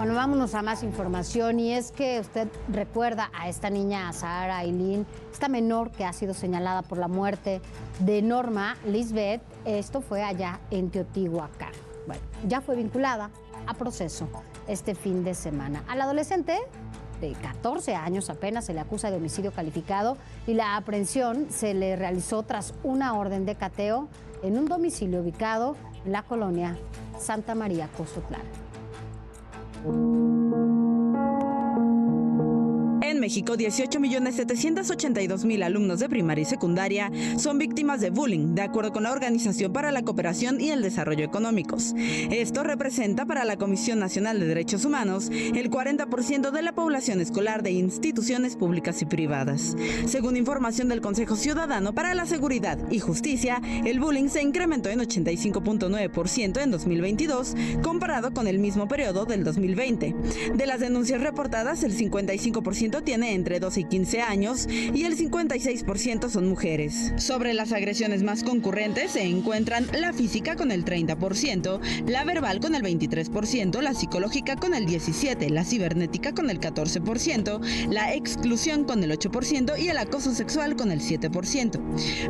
Bueno, vámonos a más información y es que usted recuerda a esta niña, a Sahara Ailín, esta menor que ha sido señalada por la muerte de Norma Lisbeth. Esto fue allá en Teotihuacán. Bueno, ya fue vinculada a proceso este fin de semana. Al adolescente de 14 años apenas se le acusa de homicidio calificado y la aprehensión se le realizó tras una orden de cateo en un domicilio ubicado en la colonia Santa María Cozotlán. En México, 18.782.000 alumnos de primaria y secundaria son víctimas de bullying, de acuerdo con la Organización para la Cooperación y el Desarrollo Económicos. Esto representa para la Comisión Nacional de Derechos Humanos el 40% de la población escolar de instituciones públicas y privadas. Según información del Consejo Ciudadano para la Seguridad y Justicia, el bullying se incrementó en 85.9% en 2022, comparado con el mismo periodo del 2020. De las denuncias reportadas, el 55% tiene entre 12 y 15 años y el 56% son mujeres. Sobre las agresiones más concurrentes se encuentran la física con el 30%, la verbal con el 23%, la psicológica con el 17%, la cibernética con el 14%, la exclusión con el 8% y el acoso sexual con el 7%.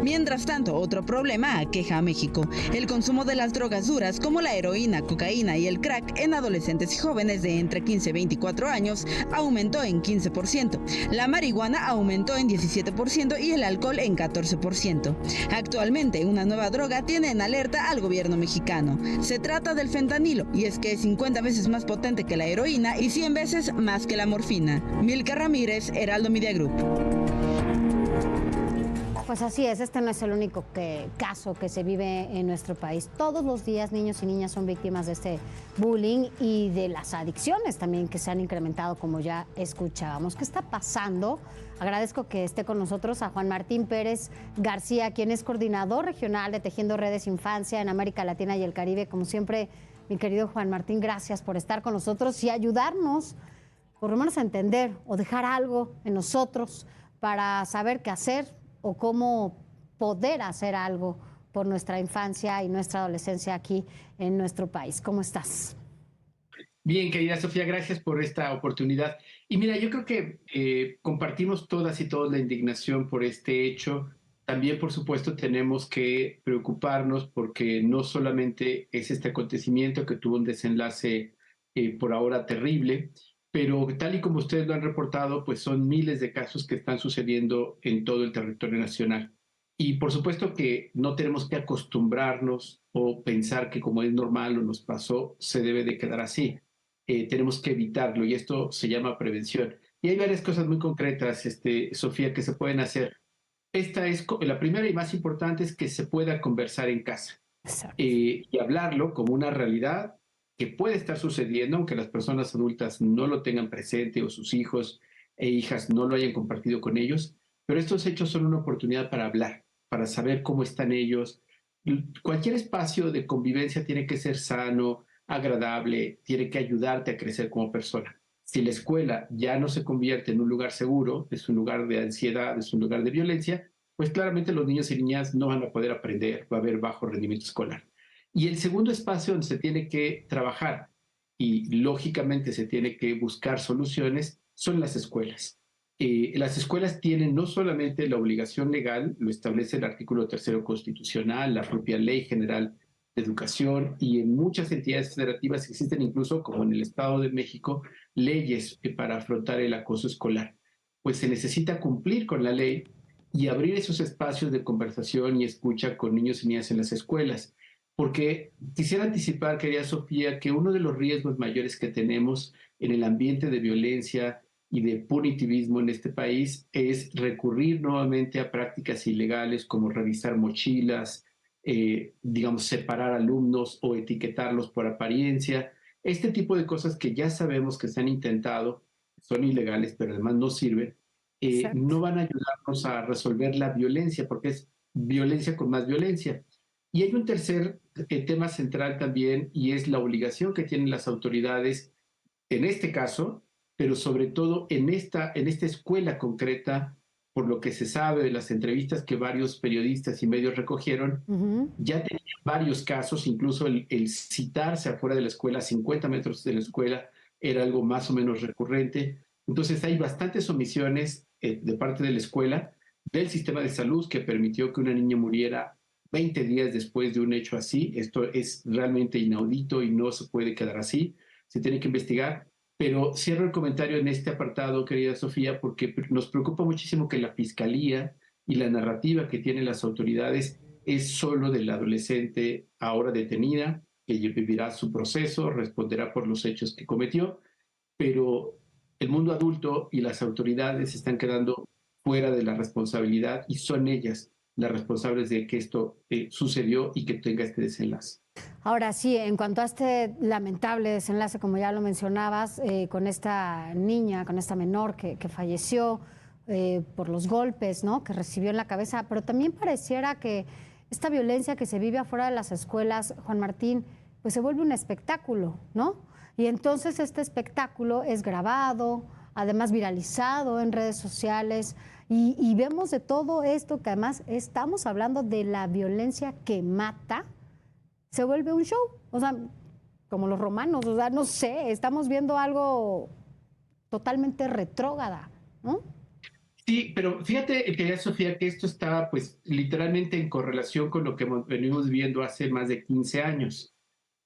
Mientras tanto, otro problema aqueja a México: el consumo de las drogas duras como la heroína, cocaína y el crack en adolescentes y jóvenes de entre 15 y 24 años aumentó en 15%. La marihuana aumentó en 17% y el alcohol en 14%. Actualmente, una nueva droga tiene en alerta al gobierno mexicano. Se trata del fentanilo, y es que es 50 veces más potente que la heroína y 100 veces más que la morfina. Milka Ramírez, Heraldo Media Group. Pues así es, este no es el único caso que se vive en nuestro país. Todos los días niños y niñas son víctimas de este bullying y de las adicciones también que se han incrementado, como ya escuchábamos. ¿Qué está pasando? Agradezco que esté con nosotros a Juan Martín Pérez García, quien es coordinador regional de Tejiendo Redes Infancia en América Latina y el Caribe. Como siempre, mi querido Juan Martín, gracias por estar con nosotros y ayudarnos, por lo menos a entender o dejar algo en nosotros para saber qué hacer o cómo poder hacer algo por nuestra infancia y nuestra adolescencia aquí en nuestro país. ¿Cómo estás? Bien, querida Sofía, gracias por esta oportunidad. Y mira, yo creo que compartimos todas y todos la indignación por este hecho. También, por supuesto, tenemos que preocuparnos porque no solamente es este acontecimiento que tuvo un desenlace por ahora terrible, pero tal y como ustedes lo han reportado, pues son miles de casos que están sucediendo en todo el territorio nacional. Y por supuesto que no tenemos que acostumbrarnos o pensar que como es normal o nos pasó, se debe de quedar así. Tenemos que evitarlo y esto se llama prevención. Y hay varias cosas muy concretas, Sofía, que se pueden hacer. Esta es la primera y más importante, es que se pueda conversar en casa y hablarlo como una realidad que puede estar sucediendo, aunque las personas adultas no lo tengan presente o sus hijos e hijas no lo hayan compartido con ellos, pero estos hechos son una oportunidad para hablar, para saber cómo están ellos. Cualquier espacio de convivencia tiene que ser sano, agradable, tiene que ayudarte a crecer como persona. Si la escuela ya no se convierte en un lugar seguro, es un lugar de ansiedad, es un lugar de violencia, pues claramente los niños y niñas no van a poder aprender, va a haber bajo rendimiento escolar. Y el segundo espacio donde se tiene que trabajar y lógicamente se tiene que buscar soluciones son las escuelas. Las escuelas tienen no solamente la obligación legal, lo establece el artículo 3º constitucional, la propia Ley General de Educación, y en muchas entidades federativas existen incluso, como en el Estado de México, leyes para afrontar el acoso escolar. Pues se necesita cumplir con la ley y abrir esos espacios de conversación y escucha con niños y niñas en las escuelas. Porque quisiera anticipar, querida Sofía, que uno de los riesgos mayores que tenemos en el ambiente de violencia y de punitivismo en este país es recurrir nuevamente a prácticas ilegales como revisar mochilas, digamos, separar alumnos o etiquetarlos por apariencia. Este tipo de cosas que ya sabemos que se han intentado, son ilegales, pero además no sirven, no van a ayudarnos a resolver la violencia, porque es violencia con más violencia. Y hay un tercer tema central también, y es la obligación que tienen las autoridades, en este caso, pero sobre todo en esta escuela concreta, por lo que se sabe de las entrevistas que varios periodistas y medios recogieron, ya tenían varios casos, incluso el citarse afuera de la escuela, 50 metros de la escuela, era algo más o menos recurrente. Entonces hay bastantes omisiones de parte de la escuela, del sistema de salud, que permitió que una niña muriera 20 días después de un hecho así. Esto es realmente inaudito y no se puede quedar así. Se tiene que investigar. Pero cierro el comentario en este apartado, querida Sofía, porque nos preocupa muchísimo que la fiscalía y la narrativa que tienen las autoridades es solo de la adolescente ahora detenida, que vivirá su proceso, responderá por los hechos que cometió, pero el mundo adulto y las autoridades están quedando fuera de la responsabilidad y son ellas las responsables de que esto sucedió y que tenga este desenlace. Ahora sí, en cuanto a este lamentable desenlace, como ya lo mencionabas, con esta niña, con esta menor que falleció por los golpes, ¿no?, que recibió en la cabeza, pero también pareciera que esta violencia que se vive afuera de las escuelas, Juan Martín, pues se vuelve un espectáculo, ¿no? Y entonces este espectáculo es grabado, además viralizado en redes sociales, y vemos de todo esto que además estamos hablando de la violencia que mata, se vuelve un show, o sea, como los romanos, o sea, no sé, estamos viendo algo totalmente retrógrada, ¿no? Sí, pero fíjate, querida Sofía, que esto está pues literalmente en correlación con lo que venimos viendo hace más de 15 años,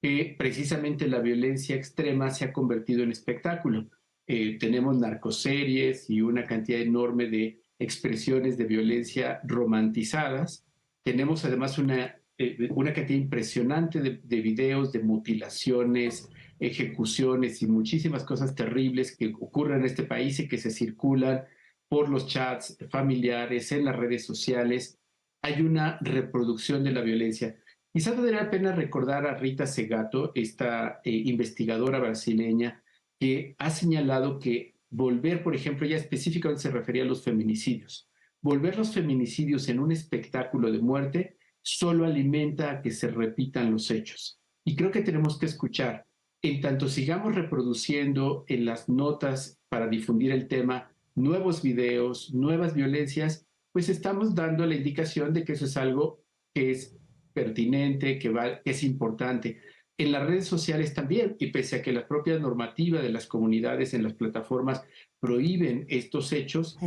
que precisamente la violencia extrema se ha convertido en espectáculo. Tenemos narcoseries y una cantidad enorme de expresiones de violencia romantizadas. Tenemos además una cantidad impresionante de videos de mutilaciones, ejecuciones y muchísimas cosas terribles que ocurren en este país y que se circulan por los chats familiares, en las redes sociales. Hay una reproducción de la violencia. Quizás valdría la pena recordar a Rita Segato, esta investigadora brasileña, que ha señalado que volver, por ejemplo, ella específicamente se refería a los feminicidios. Volver los feminicidios en un espectáculo de muerte solo alimenta a que se repitan los hechos. Y creo que tenemos que escuchar, en tanto sigamos reproduciendo en las notas para difundir el tema nuevos videos, nuevas violencias, pues estamos dando la indicación de que eso es algo que es pertinente, que es importante. En las redes sociales también, y pese a que la propia normativa de las comunidades en las plataformas prohíben estos hechos,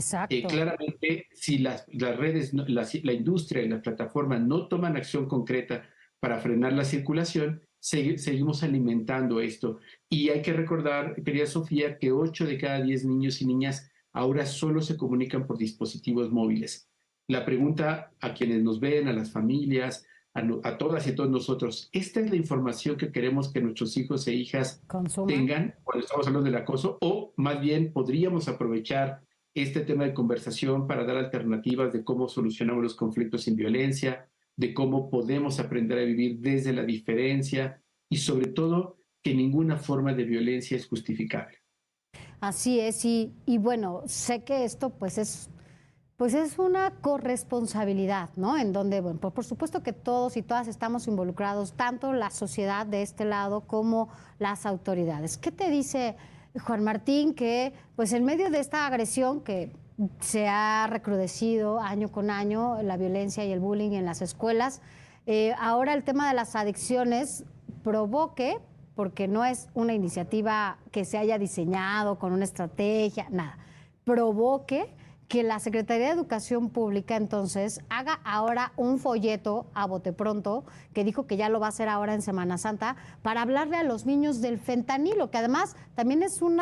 claramente si las redes, la industria y las plataformas no toman acción concreta para frenar la circulación, seguimos alimentando esto. Y hay que recordar, querida Sofía, que 8 de cada 10 niños y niñas ahora solo se comunican por dispositivos móviles. La pregunta a quienes nos ven, a las familias, a todas y a todos nosotros, ¿esta es la información que queremos que nuestros hijos e hijas tengan cuando estamos hablando del acoso? O más bien podríamos aprovechar este tema de conversación para dar alternativas de cómo solucionamos los conflictos sin violencia, de cómo podemos aprender a vivir desde la diferencia y sobre todo que ninguna forma de violencia es justificable. Así es, y bueno, sé que esto pues es una corresponsabilidad, ¿no? En donde, bueno, por supuesto que todos y todas estamos involucrados, tanto la sociedad de este lado como las autoridades. ¿Qué te dice Juan Martín que, pues en medio de esta agresión que se ha recrudecido año con año, la violencia y el bullying en las escuelas, ahora el tema de las adicciones provoque, porque no es una iniciativa que se haya diseñado con una estrategia, nada, provoque que la Secretaría de Educación Pública entonces haga ahora un folleto a bote pronto, que dijo que ya lo va a hacer ahora en Semana Santa, para hablarle a los niños del fentanilo, que además también es un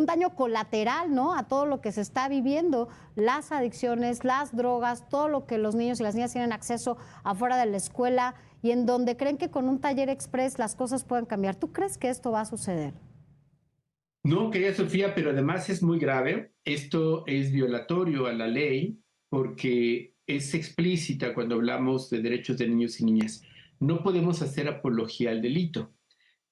daño colateral, ¿no?, a todo lo que se está viviendo, las adicciones, las drogas, todo lo que los niños y las niñas tienen acceso afuera de la escuela y en donde creen que con un taller express las cosas pueden cambiar. ¿Tú crees que esto va a suceder? No, querida Sofía, pero además es muy grave. Esto es violatorio a la ley porque es explícita cuando hablamos de derechos de niños y niñas. No podemos hacer apología al delito.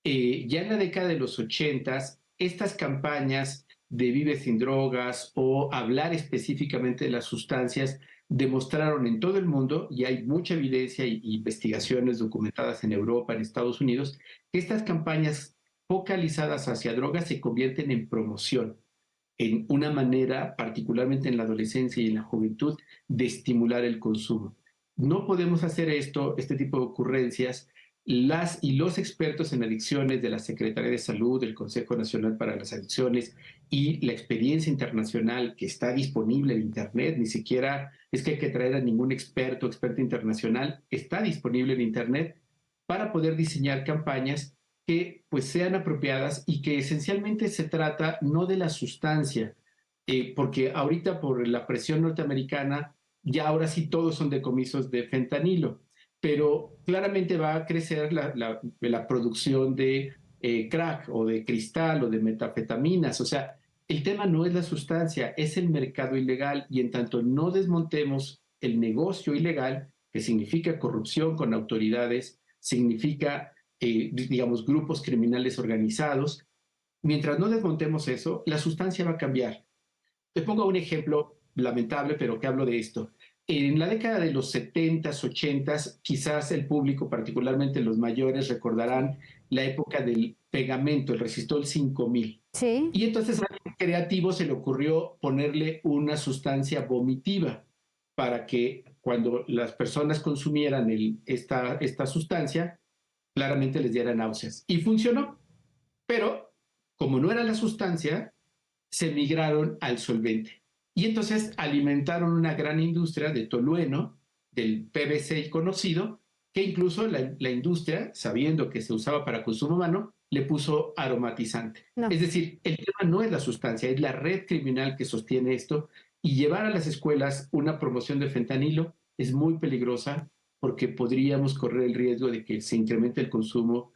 Ya en la década de los 80, estas campañas de Vive sin drogas o hablar específicamente de las sustancias demostraron en todo el mundo, y hay mucha evidencia e investigaciones documentadas en Europa, en Estados Unidos, que estas campañas focalizadas hacia drogas se convierten en promoción, en una manera, particularmente en la adolescencia y en la juventud, de estimular el consumo. No podemos hacer este tipo de ocurrencias, las y los expertos en adicciones de la Secretaría de Salud, del Consejo Nacional para las Adicciones y la experiencia internacional que está disponible en Internet, ni siquiera es que hay que traer a ningún experto o experta internacional, está disponible en Internet para poder diseñar campañas que pues sean apropiadas y que esencialmente se trata no de la sustancia, porque ahorita por la presión norteamericana ya ahora sí todos son decomisos de fentanilo, pero claramente va a crecer la producción de crack o de cristal o de metafetaminas. O sea, el tema no es la sustancia, es el mercado ilegal y en tanto no desmontemos el negocio ilegal, que significa corrupción con autoridades, significa, digamos, grupos criminales organizados, mientras no desmontemos eso, la sustancia va a cambiar. Te pongo un ejemplo lamentable, pero que hablo de esto. En la década de los 70s, 80s, quizás el público, particularmente los mayores, recordarán la época del pegamento, el Resistol 5000. Sí. Y entonces a alguien creativo se le ocurrió ponerle una sustancia vomitiva para que cuando las personas consumieran esta sustancia, claramente les diera náuseas. Y funcionó. Pero como no era la sustancia, se migraron al solvente. Y entonces alimentaron una gran industria de tolueno, del PVC conocido, que incluso la industria, sabiendo que se usaba para consumo humano, le puso aromatizante. No. Es decir, el tema no es la sustancia, es la red criminal que sostiene esto, y llevar a las escuelas una promoción de fentanilo es muy peligrosa porque podríamos correr el riesgo de que se incremente el consumo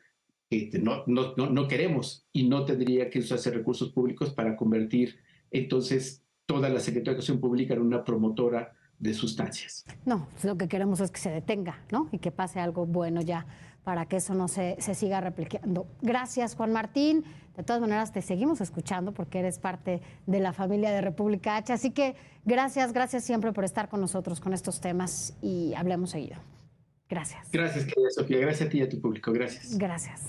que no queremos y no tendría que usarse recursos públicos para convertir entonces toda la Secretaría de Educación Pública en una promotora de sustancias. No, lo que queremos es que se detenga, ¿no? Y que pase algo bueno ya para que eso no se siga replicando. Gracias, Juan Martín. De todas maneras, te seguimos escuchando porque eres parte de la familia de República H. Así que gracias siempre por estar con nosotros con estos temas y hablemos seguido. Gracias. Gracias, querida Sofía. Gracias a ti y a tu público. Gracias. Gracias.